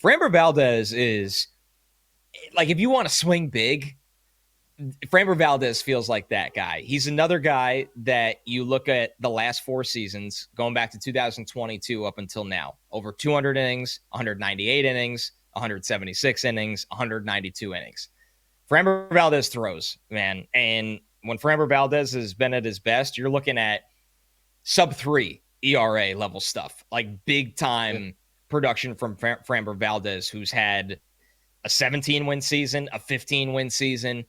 Framber Valdez is like, if you want to swing big, Framber Valdez feels like that guy. He's another guy that you look at the last 4 seasons, going back to 2022 up until now, over 200 innings, 198 innings, 176 innings, 192 innings. Framber Valdez throws, man. And when Framber Valdez has been at his best, you're looking at sub 3 ERA level stuff, like big time production from Framber Valdez, who's had a 17 win season, a 15 win season.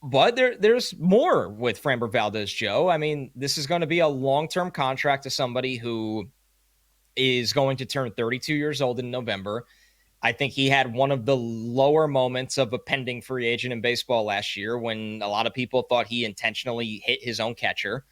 But there's more with Framber Valdez, Joe. I mean, this is going to be a long-term contract to somebody who is going to turn 32 years old in November. I think he had one of the lower moments of a pending free agent in baseball last year when a lot of people thought he intentionally hit his own catcher,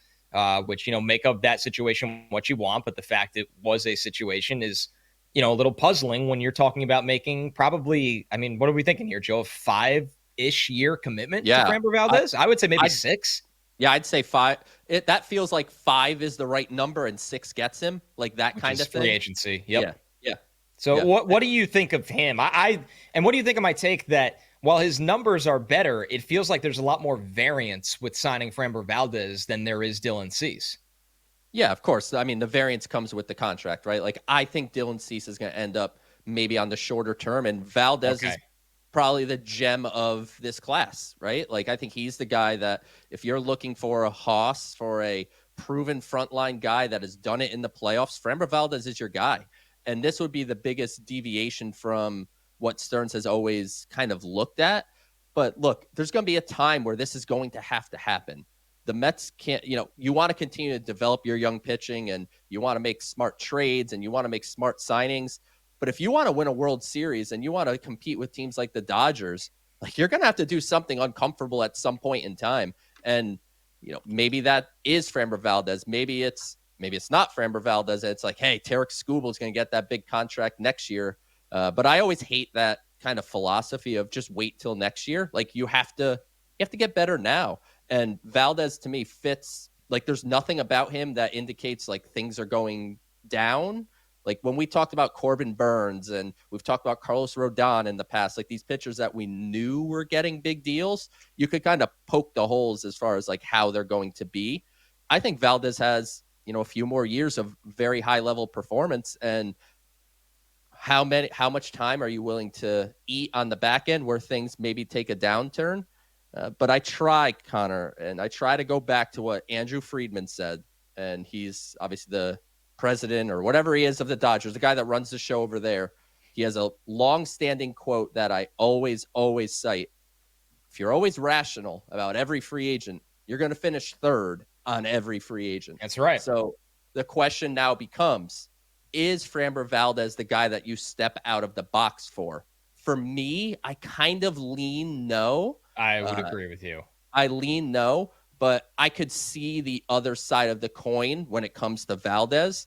which, make of that situation what you want. But the fact it was a situation is, a little puzzling when you're talking about making probably, I mean, what are we thinking here, Joe? 5-ish year commitment to Framber Valdez? I would say maybe 6. Yeah, I'd say 5. That feels like 5 is the right number and 6 gets him, like that kind of thing. Free agency. Yep. Yeah. So what do you think of him? And what do you think of my take that while his numbers are better, it feels like there's a lot more variance with signing Framber Valdez than there is Dylan Cease? Yeah, of course. I mean, the variance comes with the contract, right? Like, I think Dylan Cease is going to end up maybe on the shorter term, and Valdez is probably the gem of this class, right? Like, I think he's the guy that if you're looking for a hoss, for a proven frontline guy that has done it in the playoffs, Framber Valdez is your guy. And this would be the biggest deviation from what Stearns has always kind of looked at. But look, there's going to be a time where this is going to happen. The Mets can't, you want to continue to develop your young pitching and you want to make smart trades and you want to make smart signings. But if you want to win a World Series and you want to compete with teams like the Dodgers, like, you're going to have to do something uncomfortable at some point in time. And, maybe that is Framber Valdez. Maybe it's not Framber Valdez. It's like, hey, Tarek Skubal is going to get that big contract next year. But I always hate that kind of philosophy of just wait till next year. Like, you have to get better now. And Valdez, to me, fits. Like, there's nothing about him that indicates like things are going down. Like, when we talked about Corbin Burns and we've talked about Carlos Rodon in the past, like these pitchers that we knew were getting big deals, you could kind of poke the holes as far as like how they're going to be. I think Valdez has, a few more years of very high level performance. And how much time are you willing to eat on the back end where things maybe take a downturn? But I try, Connor, and I try to go back to what Andrew Friedman said. And he's obviously the president or whatever he is of the Dodgers, the guy that runs the show over there. He has a long-standing quote that I always cite. If you're always rational about every free agent, you're going to finish third on every free agent. That's right. So the question now becomes, is Framber Valdez the guy that you step out of the box for? For me, I kind of lean no. I would agree with you. I lean no, but I could see the other side of the coin when it comes to Valdez.